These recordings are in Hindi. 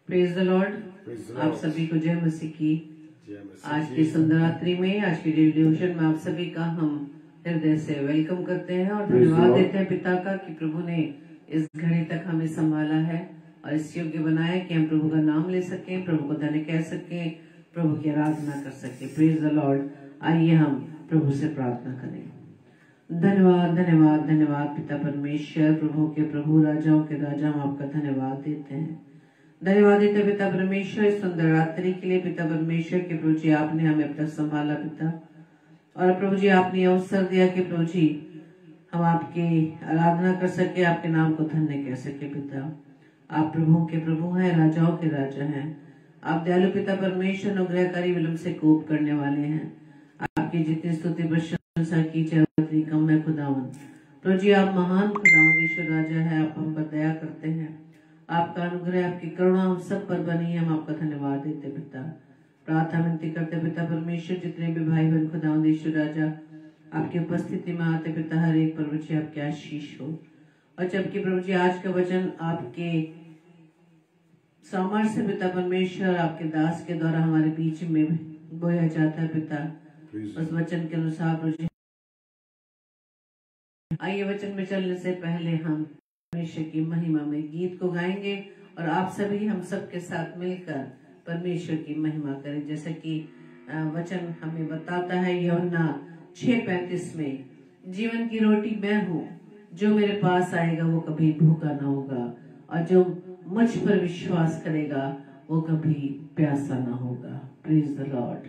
Praise the Lord. आप सभी को जय मसीह की। आज की सुंदर रात्रि में, आज की डिवोशन में आप सभी का हम हृदय से वेलकम करते हैं और धन्यवाद देते हैं पिता का कि प्रभु ने इस घड़ी तक हमें संभाला है और इस योग्य बनाया कि हम प्रभु का नाम ले सकें, प्रभु को धन्य कह सकें, प्रभु की आराधना कर सकें। Praise the Lord. आइए हम प्रभु से प्रार्थना करें। धन्यवाद धन्यवाद धन्यवाद पिता परमेश्वर, प्रभु के प्रभु, राजाओं के राजा, हम आपका धन्यवाद देते हैं। धन्यवाद देते पिता परमेश्वर इस सुंदर रात्रि के लिए। पिता परमेश्वर के प्रभु जी, आपने हमें अब तक संभाला पिता, और प्रभु जी आपने अवसर दिया कि प्रभु जी हम आपकी आराधना कर सके, आपके नाम को धन्य कह सके। पिता आप प्रभुओं के प्रभु हैं, राजाओं के राजा हैं। आप दयालु पिता परमेश्वर, अनुग्रहकारी, विलंब से कोप करने वाले हैं। आपकी जितनी स्तुति प्रशंसा की जाती कम है खुदावन। प्रभु जी आप महान खुदावन ईश्वर राजा है, आप हम पर दया करते हैं। आपका अनुग्रह, आपकी करुणा हम सब पर बनी है। हम आपका धन्यवाद देते पिता। प्रार्थना विनती करते पिता परमेश्वर, जितने भी भाई बहन खुदावंद ईश्वर राजा आपकी उपस्थिति में आते पिता, हर एक प्रभु जी आपके आशीष हो। और जबकि प्रभु जी आज का वचन आपके सामर्थ्य पिता परमेश्वर, आपके दास के द्वारा हमारे बीच में बोया जाता है पिता, उस वचन के अनुसार प्रभु जी आइए वचन में चलने से पहले हम परमेश्वर की महिमा में गीत को गाएंगे और आप सभी हम सब के साथ मिलकर परमेश्वर की महिमा करें। जैसे कि वचन हमें बताता है यूहन्ना 6:35 में, जीवन की रोटी मैं हूँ, जो मेरे पास आएगा वो कभी भूखा ना होगा, और जो मुझ पर विश्वास करेगा वो कभी प्यासा ना होगा। Praise the Lord.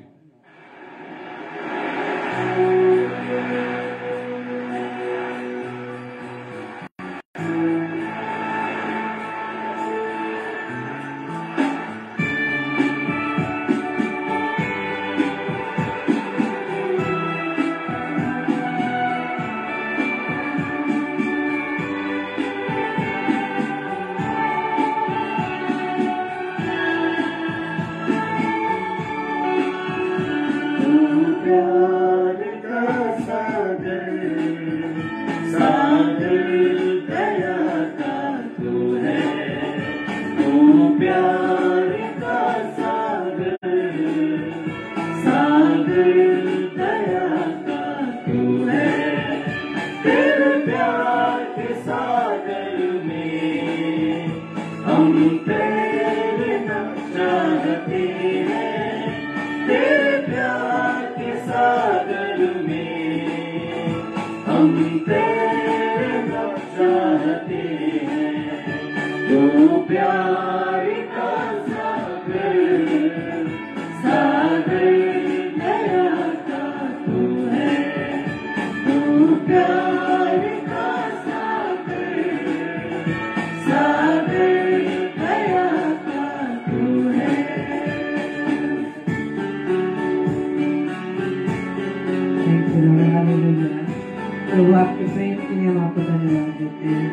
प्रभु आपके प्रेम के लिए हम आपको धन्यवाद देते हैं।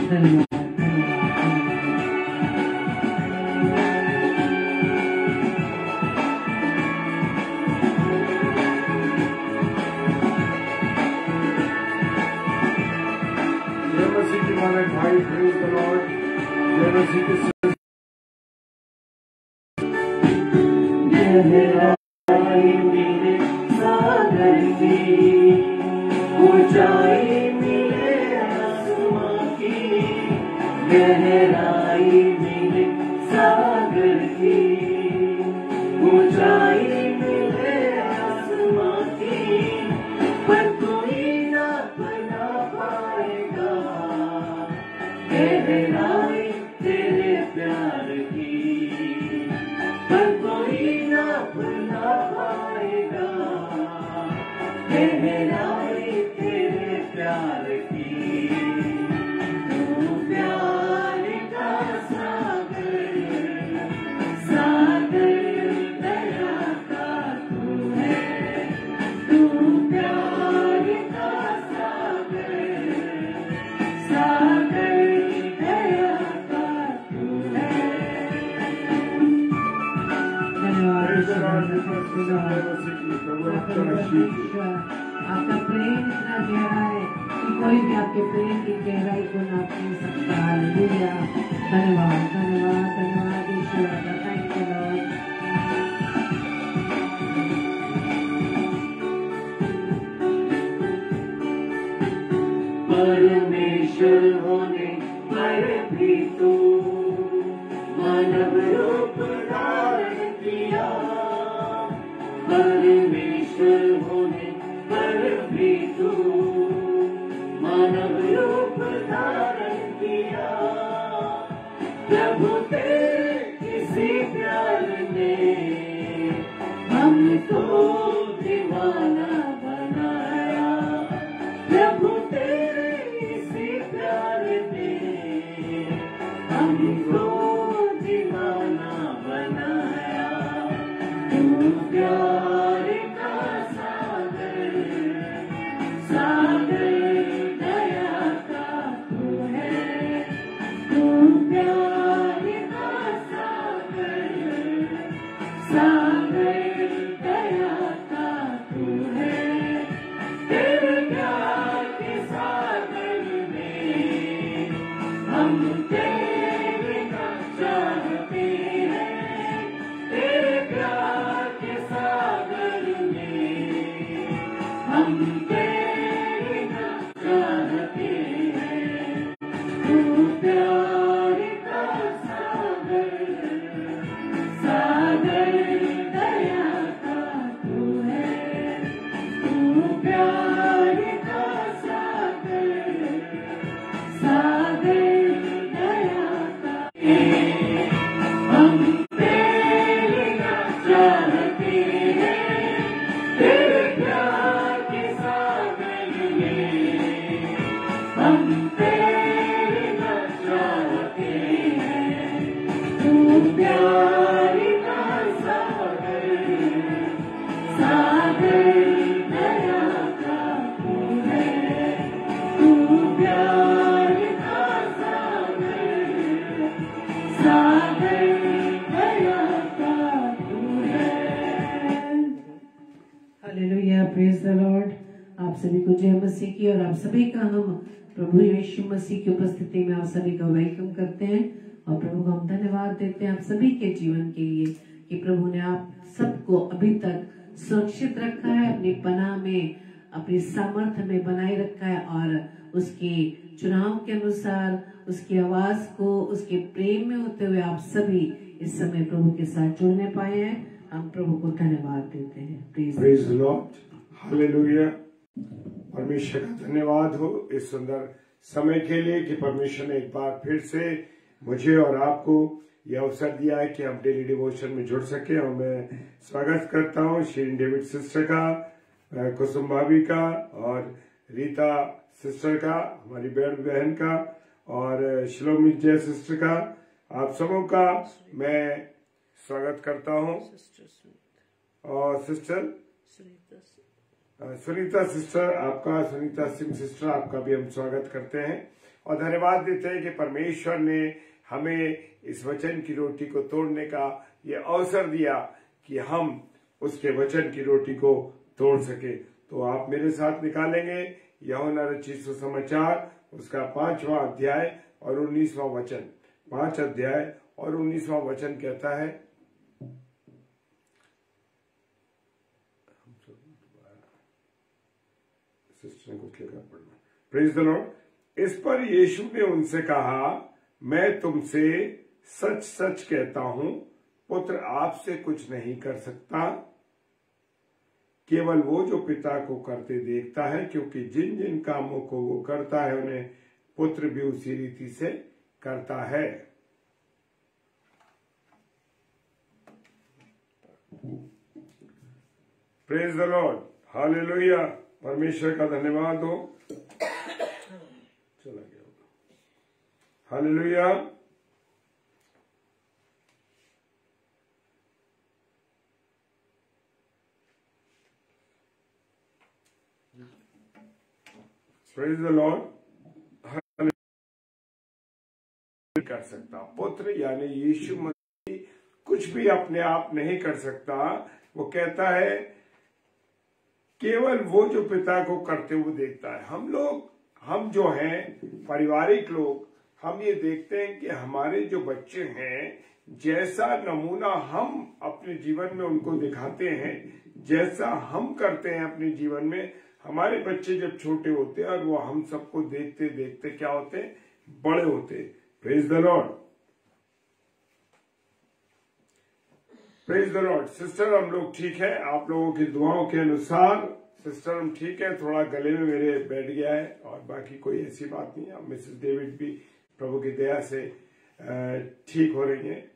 धन्यवाद। जय मसीह के माने भाई, प्रेज द लॉर्ड। जय मसीह के ऊंचाई मिले आसमां की, गहराई मिले सागर की। ऊंचाई मिले आसमां की, पर कोई ना बना पाएगा गहराई तेरे प्यार की, पर कोई ना बना पाएगा गहराई तेरे प्यार की। तू प्यार का सागर, सागर दया का तू है। तू प्यार का सागर, सागर दया का तू है। आपका प्रेम इतना गहरा है कि कोई भी आपके प्रेम की गहराई को नाप नहीं सकता। हालेलुया। धन्यवाद धन्यवाद धन्यवाद। ईश्वर थैंक यू लॉर्ड। परमेश्वर होने पर भी तू मानव रूप धारण किया। परमेश्वर होने पर भी तू मानव रूप धारण किया। प्रभु तेरे किसी प्यार ने हमको दीवाना बनाया। प्रभु तेरे किसी प्यार ने हमको दीवाना बनाया। तू प्यार का सागर, सागर दया का तू है। तू प्यार का सागर, सागर दया का तू है। तेरे प्यार के सागर में हम तैरना चाहते हैं। तेरे प्यार के सागर में हम तैरना चाहते हैं। तू प्यार का सागर, सागर दया का तू है। तू प्यार का सागर, सागर दया का है। हम तैरना चाहते हैं। तेरे प्यार के सागर में हम तैरना चाहते हैं। तू प्यार का सागर, सागर दया का तू है। तू प्यार का सागर, सागर दया का तू है। Hallelujah, praise the Lord. आप सभी को जय मसीह की, और आप सभी का हम प्रभु यीशु मसीह की उपस्थिति में आप सभी का वेलकम करते हैं और प्रभु को हम धन्यवाद देते हैं आप सभी के जीवन के लिए कि प्रभु ने आप सबको अभी तक सुरक्षित रखा है, अपनी पनाह में, अपनी सामर्थ्य में बनाए रखा है, और उसके चुनाव के अनुसार उसकी आवाज को उसके प्रेम में होते हुए आप सभी इस समय प्रभु के साथ जुड़ने पाए हैं। हम प्रभु को धन्यवाद देते हैं। Praise the Lord, hallelujah. परमेश्वर का धन्यवाद हो इस सुंदर समय के लिए कि परमेश्वर ने एक बार फिर से मुझे और आपको यह अवसर दिया है कि हम डेली डिवोशन में जुड़ सके। और मैं स्वागत करता हूँ शीन डेविड सिस्टर का, कुसुम भाभी का और रीता सिस्टर का, हमारी बहन का, और शिलोमी जय सिस्टर का। आप सबों का मैं स्वागत करता हूँ। और सिस्टर सुनीता सिस्टर आपका, सुनीता सिंह सिस्टर आपका भी हम स्वागत करते हैं और धन्यवाद देते हैं कि परमेश्वर ने हमें इस वचन की रोटी को तोड़ने का ये अवसर दिया कि हम उसके वचन की रोटी को तोड़ सके। तो आप मेरे साथ निकालेंगे यूहन्ना रचित सुसमाचार उसका 5वां अध्याय और 19वां वचन। 5 अध्याय और 19वां वचन कहता है, सिस्टर ने कुछ लिखा पढ़ना। Praise the Lord. इस पर यीशु ने उनसे कहा, मैं तुमसे सच सच कहता हूं, पुत्र आपसे कुछ नहीं कर सकता, केवल वो जो पिता को करते देखता है, क्योंकि जिन जिन कामों को वो करता है उन्हें पुत्र भी उसी रीति से करता है। Praise the Lord, hallelujah. परमेश्वर का धन्यवाद हो। चला गया होगा। हालेलुया। Praise the Lord. कर सकता पुत्र यानी यीशु मसीह कुछ भी अपने आप नहीं कर सकता। वो कहता है केवल वो जो पिता को करते हुए देखता है। हम जो हैं पारिवारिक लोग, हम ये देखते हैं कि हमारे जो बच्चे हैं, जैसा नमूना हम अपने जीवन में उनको दिखाते हैं, जैसा हम करते हैं अपने जीवन में, हमारे बच्चे जब छोटे होते हैं और वो हम सबको देखते देखते क्या होते हैं, बड़े होते हैं। Praise the Lord, praise the Lord. Sister हम लोग ठीक है, आप लोगों की दुआओं के अनुसार सिस्टर हम ठीक है। थोड़ा गले में मेरे बैठ गया है और बाकी कोई ऐसी बात नहीं है। मिसेस डेविड भी प्रभु की दया से ठीक हो रही है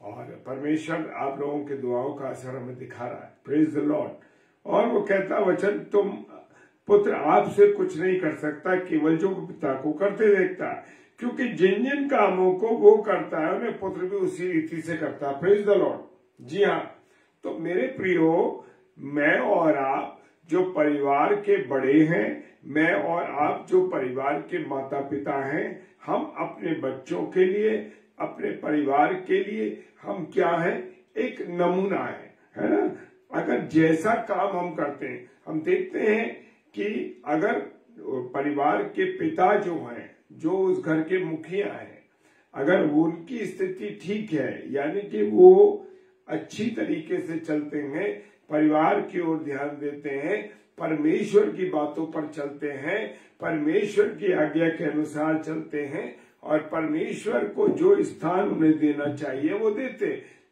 और परमेश्वर आप लोगों के दुआओं का असर हमें दिखा रहा है। Praise the Lord. और वो कहता वचन, तुम पुत्र आपसे कुछ नहीं कर सकता, केवल जो पिता को करते देखता है, क्योंकि जिन जिन कामों को वो करता है उन्हें पुत्र भी उसी रीति से करता है। Praise the Lord. जी हाँ, तो मेरे प्रियो, मैं और आप जो परिवार के बड़े हैं, मैं और आप जो परिवार के माता पिता हैं, हम अपने बच्चों के लिए, अपने परिवार के लिए हम क्या है, एक नमूना है ना। अगर जैसा काम हम करते हैं, हम देखते हैं कि अगर परिवार के पिता जो हैं, जो उस घर के मुखिया हैं, अगर उनकी स्थिति ठीक है, यानी कि वो अच्छी तरीके से चलते हैं, परिवार की ओर ध्यान देते हैं, परमेश्वर की बातों पर चलते हैं, परमेश्वर की आज्ञा के अनुसार चलते हैं और परमेश्वर को जो स्थान उन्हें देना चाहिए वो देते,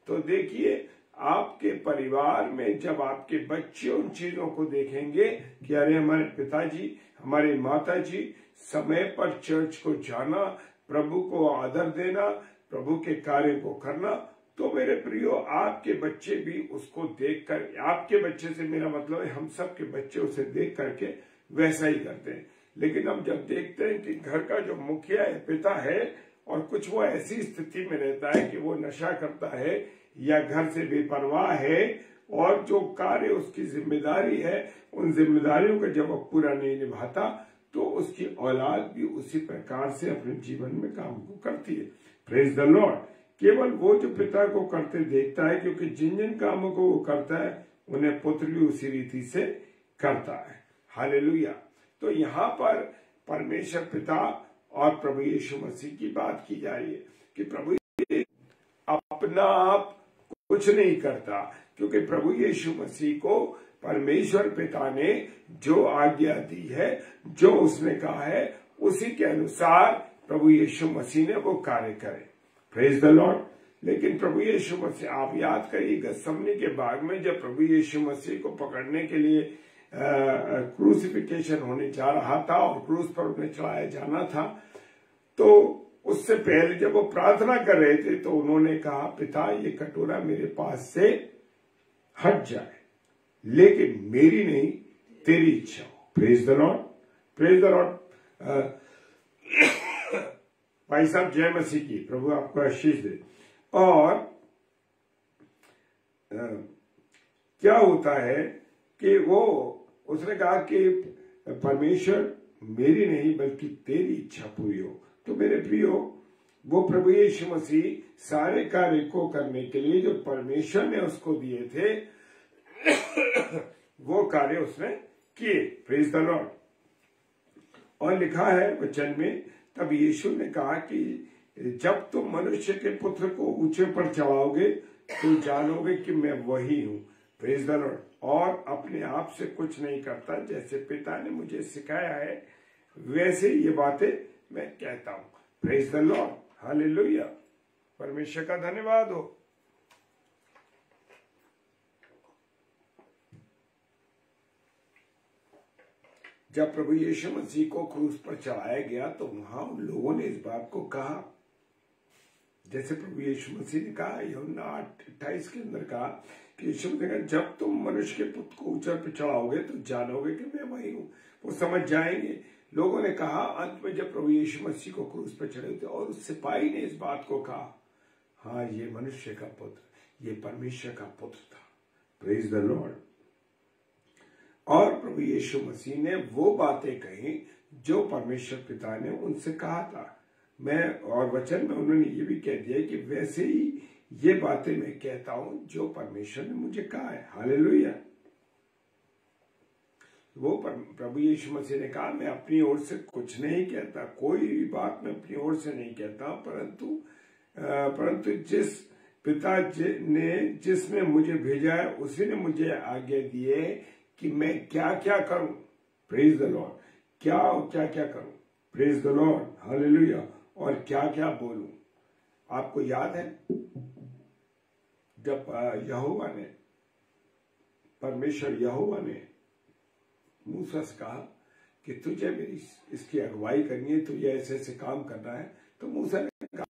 तो देखिए आपके परिवार में जब आपके बच्चे उन चीजों को देखेंगे कि अरे हमारे पिताजी, हमारे माताजी समय पर चर्च को जाना, प्रभु को आदर देना, प्रभु के कार्य को करना, तो मेरे प्रियो आपके बच्चे भी उसको देखकर, आपके बच्चे से मेरा मतलब है हम सब के बच्चे उसे देख करके वैसा ही करते हैं। लेकिन हम जब देखते हैं कि घर का जो मुखिया है, पिता है, और कुछ वो ऐसी स्थिति में रहता है कि वो नशा करता है या घर से बेपरवाह है और जो कार्य उसकी जिम्मेदारी है, उन जिम्मेदारियों को जब वो पूरा नहीं निभाता, तो उसकी औलाद भी उसी प्रकार से अपने जीवन में काम को करती है। Praise the Lord. केवल वो जो पिता को करते देखता है, क्योंकि जिन जिन कामों को वो करता है उन्हें पुत्र भी उसी रीति से करता है। हालेलुया। तो यहाँ पर परमेश्वर पिता और प्रभु यीशु मसीह की बात की जा रही है कि प्रभु अपना आप कुछ नहीं करता, क्योंकि प्रभु यीशु मसीह को परमेश्वर पिता ने जो आज्ञा दी है, जो उसने कहा है, उसी के अनुसार प्रभु यीशु मसीह ने वो कार्य करे। Praise the Lord. लेकिन प्रभु यीशु मसीह, आप याद करिए गethsemane के बाग में जब प्रभु यीशु मसीह को पकड़ने के लिए क्रूसिफिकेशन होने जा रहा था और क्रूस पर उन्हें चढ़ाया जाना था, तो उससे पहले जब वो प्रार्थना कर रहे थे तो उन्होंने कहा, पिता ये कटोरा मेरे पास से हट जाए, लेकिन मेरी नहीं तेरी इच्छा हो। Praise the Lord, praise the Lord. भाई साहब जय मसीह की, प्रभु आपको आशीष दे। और क्या होता है कि वो उसने कहा कि परमेश्वर मेरी नहीं बल्कि तेरी इच्छा पूरी हो। तो मेरे प्रियो, वो प्रभु यीशु मसीह सारे कार्य को करने के लिए जो परमेश्वर ने उसको दिए थे वो कार्य उसने किए। Praise the Lord. और लिखा है वचन में, तब यीशु ने कहा कि जब तुम मनुष्य के पुत्र को ऊंचे पर चढ़ाओगे तो जानोगे कि मैं वही हूँ। Praise the Lord. और अपने आप से कुछ नहीं करता, जैसे पिता ने मुझे सिखाया है वैसे ये बातें मैं कहता हूँ। Praise the Lord. हालेलुया। परमेश्वर का धन्यवाद हो। जब प्रभु यीशु मसीह को क्रूस पर चढ़ाया गया तो वहां उन लोगों ने इस बात को कहा, जैसे प्रभु यीशु मसीह ने कहा, यूहन्ना 8:28 के अंदर कहा कि यीशु ने कहा, जब तुम मनुष्य के पुत्र को ऊंचाई पर चढ़ाओगे तो जानोगे कि मैं वही हूँ। वो समझ जाएंगे। लोगों ने कहा, अंत में जब प्रभु यीशु मसीह को क्रूस पर चढ़े थे और उस सिपाही ने इस बात को कहा, हाँ ये मनुष्य का पुत्र, ये परमेश्वर का पुत्र था। Praise the Lord. और प्रभु यीशु मसीह ने वो बातें कही जो परमेश्वर पिता ने उनसे कहा था। मैं और वचन में उन्होंने ये भी कह दिया कि वैसे ही ये बातें मैं कहता हूं जो परमेश्वर ने मुझे कहा है। हालेलुया। वो प्रभु यीशु मसीह ने कहा, मैं अपनी ओर से कुछ नहीं कहता, कोई भी बात मैं अपनी ओर से नहीं कहता, परंतु जिस पिता ने जिसने मुझे भेजा है उसी ने मुझे आज्ञा दी है कि मैं क्या क्या करूं। Praise the Lord. क्या करूं। Praise the Lord. हालेलुया। और क्या क्या बोलूं। आपको याद है जब परमेश्वर यहोवा ने मूसा से कहा कि तुझे मेरी इसकी अगुवाई करनी है, तुझे ऐसे ऐसे काम करना है, तो मूसा ने कहा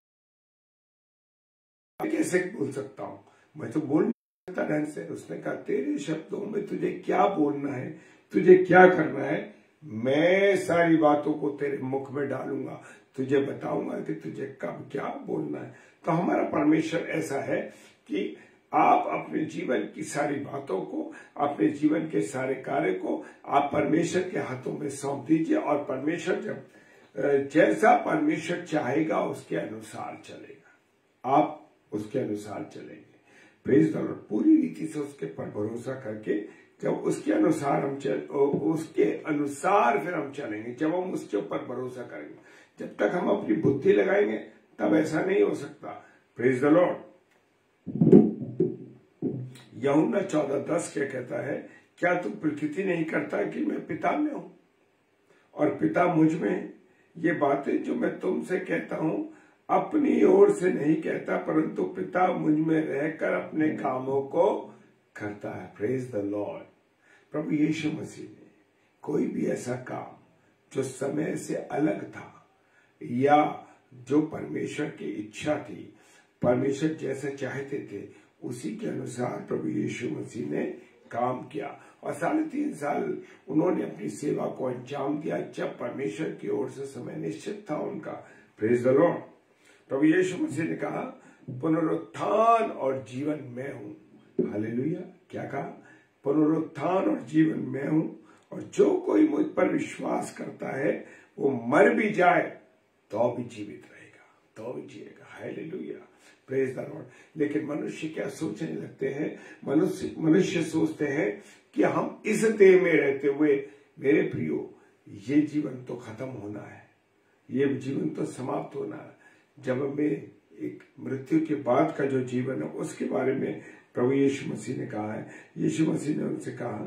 कैसे बोल सकता हूं, मैं तो बोल नहीं सकता ढंग से। उसने कहा तेरे शब्दों में तुझे क्या बोलना है, तुझे क्या करना है, मैं सारी बातों को तेरे मुख में डालूंगा, तुझे बताऊंगा कि तुझे कब क्या बोलना है। तो हमारा परमेश्वर ऐसा है कि आप अपने जीवन की सारी बातों को, अपने जीवन के सारे कार्य को आप परमेश्वर के हाथों में सौंप दीजिए, और परमेश्वर जैसा परमेश्वर चाहेगा उसके अनुसार चलेगा, आप उसके अनुसार चलेंगे। Praise the Lord. पूरी रीति से उसके पर भरोसा करके जब उसके अनुसार फिर हम चलेंगे, जब हम उसके ऊपर भरोसा करेंगे। जब तक हम अपनी बुद्धि लगाएंगे तब ऐसा नहीं हो सकता। Praise the Lord. यूहन्ना 14:10 क्या कहता है, क्या तू प्रकृति नहीं करता कि मैं पिता में हूं और पिता मुझ में। ये बातें जो मैं तुमसे कहता हूं अपनी ओर से नहीं कहता, परंतु पिता मुझ में रहकर अपने कामों को करता है। Praise the Lord. प्रभु यीशु मसीह ने कोई भी ऐसा काम जो समय से अलग था या जो परमेश्वर की इच्छा थी, परमेश्वर जैसे चाहते थे उसी के अनुसार प्रभु यीशु मसीह ने काम किया, और 3.5 साल उन्होंने अपनी सेवा को अंजाम दिया जब परमेश्वर की ओर से समय निश्चित था उनका। Praise the Lord. प्रभु यीशु मसीह ने कहा पुनरुत्थान और जीवन मैं हूं। हालेलुया। क्या कहा? पुनरुत्थान और जीवन मैं हूं, और जो कोई मुझ पर विश्वास करता है वो मर भी जाए तो भी जीवित रहेगा, तो भी जिएगा। हालेलुया। Praise the Lord. लेकिन मनुष्य क्या सोचने लगते हैं, मनुष्य सोचते हैं कि हम इस देह में रहते हुए, मेरे प्रियो, ये जीवन तो खत्म होना है, ये जीवन तो समाप्त होना है। जब हमें एक मृत्यु के बाद का जो जीवन है उसके बारे में प्रभु यीशु मसीह ने कहा है। यीशु मसीह ने उनसे कहा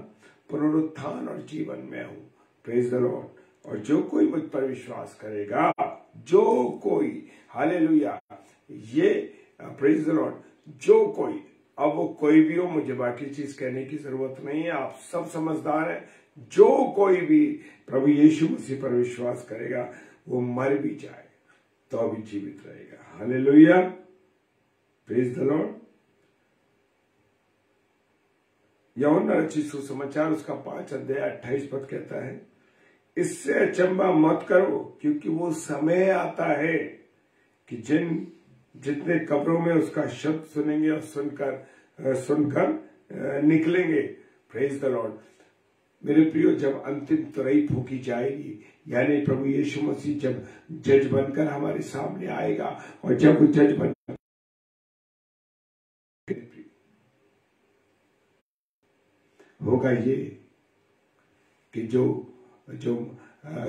पुनरुत्थान और जीवन मैं हूं। Praise the Lord. और जो कोई मुझ पर विश्वास करेगा, जो कोई, हालेलुया, ये प्रेज द लॉर्ड, जो कोई, अब वो कोई भी हो, मुझे बाकी चीज कहने की जरूरत नहीं है, आप सब समझदार हैं। जो कोई भी प्रभु यीशु मसीह पर विश्वास करेगा वो मर भी जाए तो भी जीवित रहेगा। हालेलुया। Praise the Lord. यूहन्ना रचित सुसमाचार उसका 5:28 कहता है, इससे अचंबा मत करो, क्योंकि वो समय आता है कि जितने कब्रों में उसका शब्द सुनेंगे और सुनकर निकलेंगे। Praise the Lord. मेरे प्रियो, जब अंतिम तुरही फूकी जाएगी, यानी प्रभु यीशु मसीह जब जज बनकर हमारे सामने आएगा, और जब वो जज बन होगा ये कि जो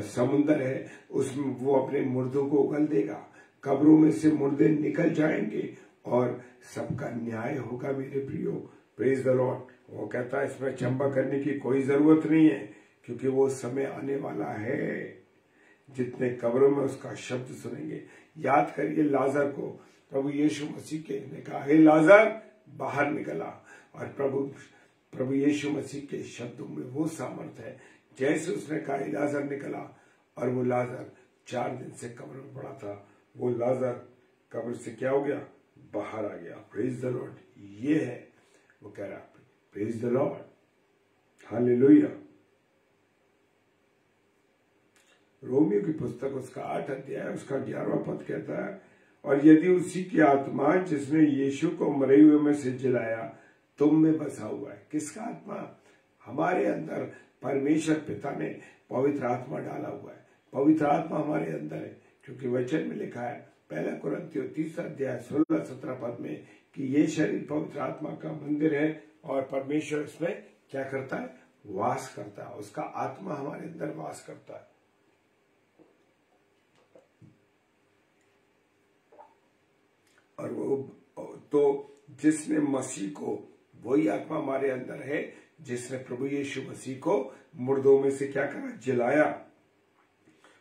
समुंदर है उसमें वो अपने मुर्दों को उगल देगा, कब्रों में से मुर्दे निकल जाएंगे और सबका न्याय होगा। मेरे प्रियो, प्रेज द लॉर्ड। वो कहता है इसमें चंबा करने की कोई जरूरत नहीं है, क्योंकि वो समय आने वाला है जितने कब्रों में उसका शब्द सुनेंगे। याद करिए लाजर को प्रभु यीशु मसीह के ने कहा, हे लाजर बाहर निकला, और प्रभु यीशु मसीह के शब्दों में वो सामर्थ्य है। जैसे उसने कहा लाजर निकला, और वो लाजर 4 दिन से कब्र में पड़ा था, वो लाजर कब्र से क्या हो गया? बाहर आ गया। Praise the Lord. ये है वो कह रहा, praise the Lord. Hallelujah. Romeo की पुस्तक उसका 8 अध्याय उसका 11वां पद कहता है, और यदि उसी की आत्मा जिसने यीशु को मरे हुए में से जिलाया तुम में बसा हुआ है। किसका आत्मा? हमारे अंदर परमेश्वर पिता ने पवित्र आत्मा डाला हुआ है। पवित्र आत्मा हमारे अंदर है, क्योंकि वचन में लिखा है 1 कुरिन्थियों 3 अध्याय 16-17 पद में कि ये शरीर पवित्र आत्मा का मंदिर है, और परमेश्वर इसमें क्या करता है? वास करता है, उसका आत्मा हमारे अंदर वास करता है। और वो तो जिसने मसीह को, वही आत्मा हमारे अंदर है जिसने प्रभु यीशु मसीह को मुर्दों में से क्या करा, जिलाया।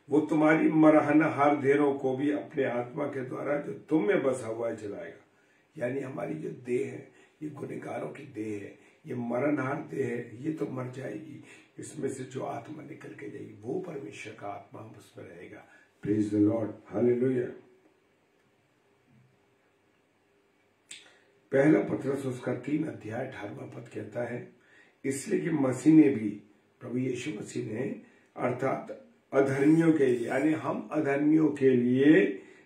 वो तुम्हारी मरहनहार देहों को भी अपने आत्मा के द्वारा जो तुम में बसा हुआ है जिलाएगा। यानी हमारी जो देह है, ये गुनहगारों की देह है, ये मरणहार देह है, ये तो मर जाएगी। इसमें से जो आत्मा निकल के जाएगी वो परमेश्वर का आत्मा हम उसमें रहेगा। Praise the Lord, hallelujah. पहला पत्रस उसका 3 अध्याय 18वां पद कहता है, इसलिए कि मसीह ने भी, प्रभु यीशु मसीह ने, अर्थात अधर्मियों के लिए, यानी हम अधर्मियों के लिए,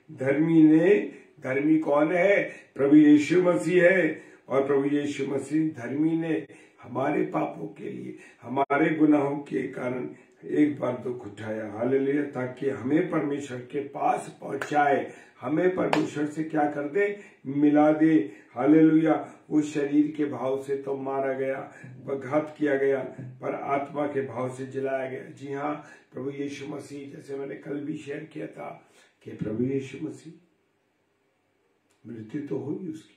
धर्मी ने, धर्मी कौन है, प्रभु यीशु मसीह है। और प्रभु यीशु मसीह धर्मी ने हमारे पापों के लिए, हमारे गुनाहों के कारण एक बार दुख उठाया, हालेलुया, ताकि हमें परमेश्वर के पास पहुंचाए, हमें परमेश्वर से क्या कर दे, मिला दे, हालेलुया। वो शरीर के भाव से तो मारा गया, घात किया गया, पर आत्मा के भाव से जिलाया गया। जी हाँ, प्रभु यीशु मसीह, जैसे मैंने कल भी शेयर किया था कि प्रभु यीशु मसीह, मृत्यु तो हुई उसकी।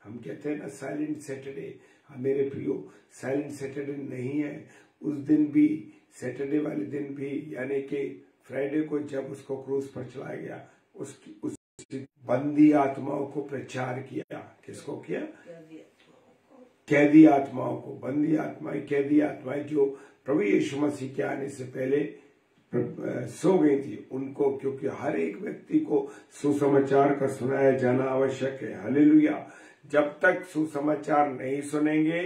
हम कहते हैं ना साइलेंट सैटरडे, मेरे प्रियो, साइलेंट सैटरडे नहीं है। उस दिन भी, सैटरडे वाले दिन भी, यानी कि फ्राइडे को जब उसको क्रूस पर चलाया गया, उसकी बंदी आत्माओं को प्रचार किया। किसको किया? कैदी आत्माओं को। बंदी आत्माएं, कैदी आत्माएं जो प्रभु यीशु मसीह के आने से पहले सो गई थी, उनको, क्योंकि हर एक व्यक्ति को सुसमाचार का सुनाया जाना आवश्यक है, हालेलुया। जब तक सुसमाचार नहीं सुनेंगे,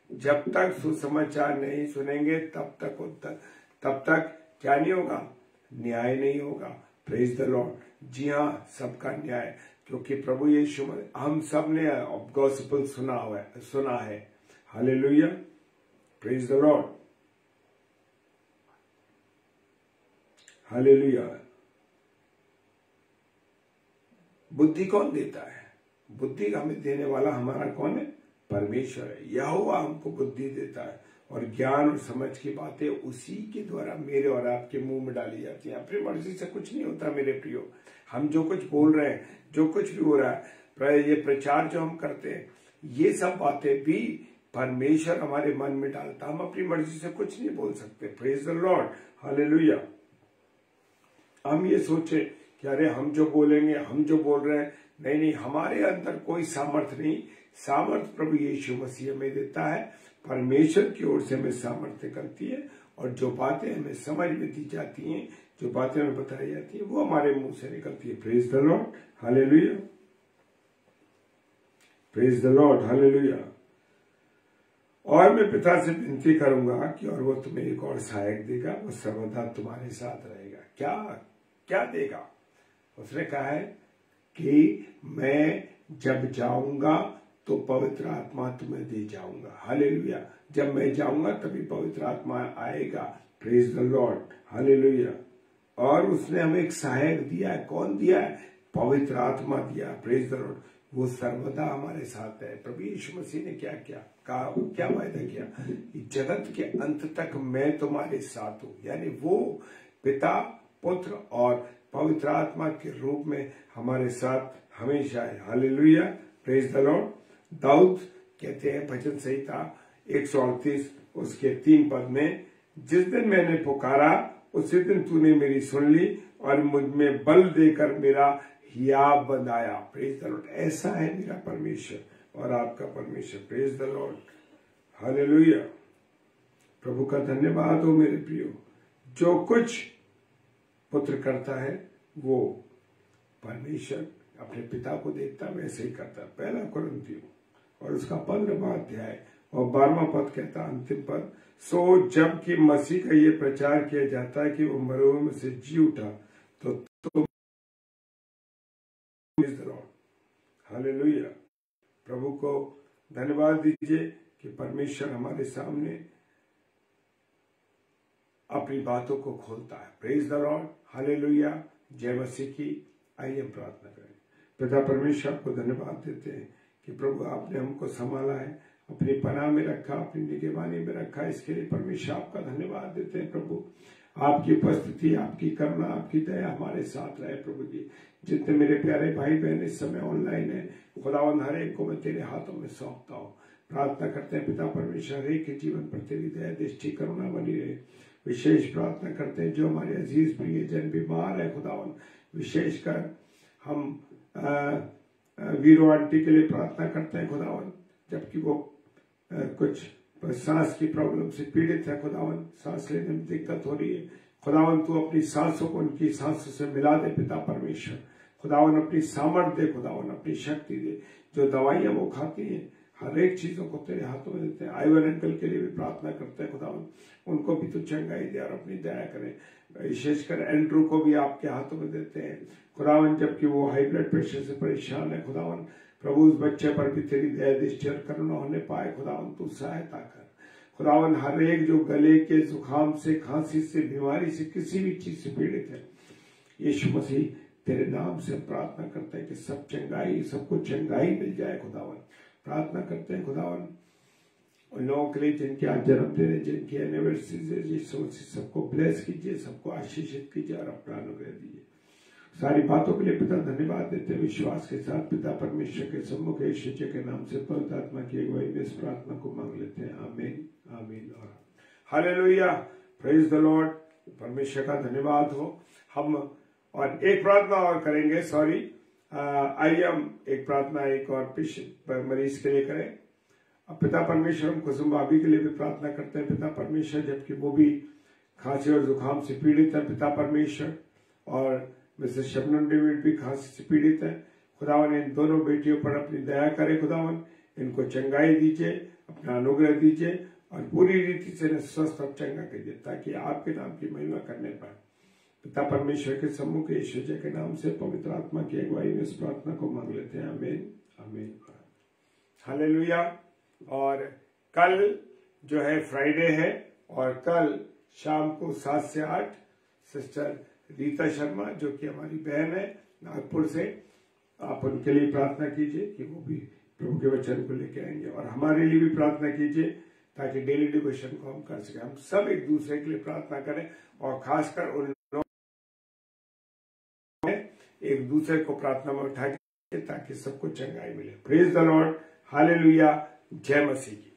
जब तक सुसमाचार नहीं सुनेंगे, तब तक क्या नहीं होगा, न्याय नहीं होगा। Praise the Lord. जी हाँ, सबका न्याय, क्योंकि प्रभु यीशु, हम सब ने गॉस्पेल सुना है, hallelujah, praise the Lord, hallelujah. बुद्धि कौन देता है? बुद्धि हमें देने वाला हमारा कौन है? परमेश्वर है। यहोवा हमको बुद्धि देता है, और ज्ञान और समझ की बातें उसी के द्वारा मेरे और आपके मुंह में डाली जाती हैं। अपनी मर्जी से कुछ नहीं होता मेरे प्रियो। हम जो कुछ बोल रहे हैं, जो कुछ भी हो रहा है, ये प्रचार जो हम करते हैं, ये सब बातें भी परमेश्वर हमारे मन में डालता। हम अपनी मर्जी से कुछ नहीं बोल सकते। Praise the Lord, hallelujah. हम ये सोचे कि अरे हम जो बोलेंगे, हम जो बोल रहे हैं, नहीं, हमारे अंदर कोई सामर्थ नहीं। सामर्थ प्रभु यीशु मसीह में देता है, परमेश्वर की ओर से हमें सामर्थ्य करती है, और जो बातें हमें समझ में दी जाती हैं, जो बातें हमें बताई जाती है, वो हमारे मुंह से निकलती है। Praise the Lord, hallelujah, praise the Lord, hallelujah. और मैं पिता से विनती करूंगा कि और वो तुम्हें एक और सहायक देगा, वो सर्वदा तुम्हारे साथ रहेगा। क्या देगा? उसने कहा है कि मैं जब जाऊंगा तो पवित्र आत्मा तुम्हें दे जाऊंगा, हालेलुया। जब मैं जाऊंगा तभी पवित्र आत्मा आएगा। Praise the Lord, hallelujah. और उसने हमें एक सहायक दिया है। कौन दिया है? पवित्र आत्मा दिया। Praise the Lord. वो सर्वदा हमारे साथ है। प्रभु यीशु मसीह ने क्या कहा, क्या वायदा किया? जगत के अंत तक मैं तुम्हारे साथ हूं। यानी वो पिता, पुत्र और पवित्र आत्मा के रूप में हमारे साथ हमेशा है, हालेलुया, प्रेज द लॉर्ड। दाऊद कहते हैं भजन संहिता 138 उसके 3 पद में, जिस दिन मैंने पुकारा उसी दिन तूने मेरी सुन ली और मुझ में बल देकर मेरा हियाब बंधाया। Praise the Lord. ऐसा है मेरा परमेश्वर और आपका परमेश्वर। Praise the Lord, hallelujah. प्रभु का धन्यवाद हो मेरे प्रियो। जो कुछ पुत्र करता है वो परमेश्वर अपने पिता को देखता वैसे ही करता। पहला कुरिन्थियों और उसका 15वां अध्याय और 12वां पद कहता, अंतिम पद, सो जबकि मसीह का ये प्रचार किया जाता है कि वो मरे हुए में से जी उठा, तो तुम हालेलुया। प्रभु को धन्यवाद दीजिए कि परमेश्वर हमारे सामने अपनी बातों को खोलता है। प्रेज द लॉर्ड, हालेलुया, जय मसीह की। आइए हम प्रार्थना करें। पिता परमेश्वर को धन्यवाद देते हैं कि प्रभु आपने हमको संभाला है, अपनी पनाह में रखा, अपनी निगरानी में रखा। इसके लिए परमेश्वर आपका धन्यवाद देते हैं प्रभु। आपकी उपस्थिति, आपकी करुणा, आपकी दया हमारे साथ रहे प्रभु जी। जितने मेरे प्यारे भाई बहन इस समय ऑनलाइन है, खुदावंद हर एक को मैं तेरे हाथों में सौंपता हूँ। प्रार्थना करते हैं पिता परमेश्वर, हर एक के जीवन पर तेरी दया दृष्टि करुणा बनी रहे। विशेष प्रार्थना करते हैं जो हमारे अजीज प्रिय जन बीमार है खुदावन, विशेषकर हम वीरो आंटी के लिए प्रार्थना करते हैं खुदावन, जबकि वो कुछ सांस की प्रॉब्लम से पीड़ित है खुदावन, सांस लेने में दिक्कत हो रही है। खुदावन तू अपनी सांसों को उनकी सांसों से मिला दे पिता परमेश्वर। खुदावन अपनी सामर्थ्य दे, खुदावन अपनी शक्ति दे। जो दवाइयां वो खाती हैं हर एक चीजों को तेरे हाथों में देते हैं। आइवन अंकल के लिए भी प्रार्थना करते हैं खुदावन, उनको भी तू चंगाई दे और अपनी दया करे। विशेषकर एंड्रू को भी आपके हाथों में देते हैं खुदावन, जबकि वो हाई ब्लड प्रेशर से परेशान है खुदावन। प्रभु उस बच्चे पर भी तेरी दया दृष्टि और करुणा होने पाए खुदावन, तू सहायता कर खुदावन। हर एक जो गले के जुकाम से, खांसी से, बीमारी से, किसी भी चीज से पीड़ित है, यीशु मसीह तेरे नाम से प्रार्थना करते हैं कि सब चंगाई, सबको चंगाई मिल जाए खुदावन। प्रार्थना करते हैं खुदावन उन लोगों के लिए जिनके आज जन्मदिन है, जिनकी एनिवर्सरी है, यीशु मसीह सबको ब्लेस कीजिए, सबको आशीषित कीजिए और अपना अनुग्रह दीजिए। सारी बातों के लिए पिता धन्यवाद देते हैं। विश्वास के साथ पिता परमेश्वर के सम्मुख यीशु जी के नाम से पवित्र आत्मा की अगुवाई में इस प्रार्थना को मांग लेते हैं। आमीन, आमीन और हालेलुया। Praise the Lord. परमेश्वर का धन्यवाद हो। हम और एक प्रार्थना और करेंगे। सॉरी, आइए हम एक प्रार्थना एक और मरीज के लिए करें। अब पिता परमेश्वर हम कुसुम भाभी के लिए भी प्रार्थना करते हैं पिता परमेश्वर, जबकि वो भी खांसी और जुकाम से पीड़ित है पिता परमेश्वर, और मिसेस शबनम डेविड भी खांसी से पीड़ित है। खुदावन इन दोनों बेटियों पर अपनी दया करे खुदावन, इनको चंगाई दीजिए, अपना अनुग्रह दीजिए और पूरी रीति से स्वस्थ और चंगा कीजिए, ताकि आपके नाम की महिमा करने पाए। पिता परमेश्वर के सम्मुख यीशु जी के नाम से पवित्र आत्मा की अगुवाई में इस प्रार्थना को मांग लेते हैं। आमीन, आमीन, हालेलुया। और कल जो है फ्राइडे है, और कल शाम को 7 से 8 सिस्टर रीता शर्मा, जो कि हमारी बहन है नागपुर से, आप उनके लिए प्रार्थना कीजिए कि वो भी प्रभु के वचन को लेके आएंगे, और हमारे लिए भी प्रार्थना कीजिए ताकि डेली डिवोशन को हम कर सकें। हम सब एक दूसरे के लिए प्रार्थना करें, और खासकर उन लोगों एक दूसरे को प्रार्थना में उठाए ताकि सबको चंगाई मिले। प्रेज द लॉर्ड, हालेलुया, जय मसीह।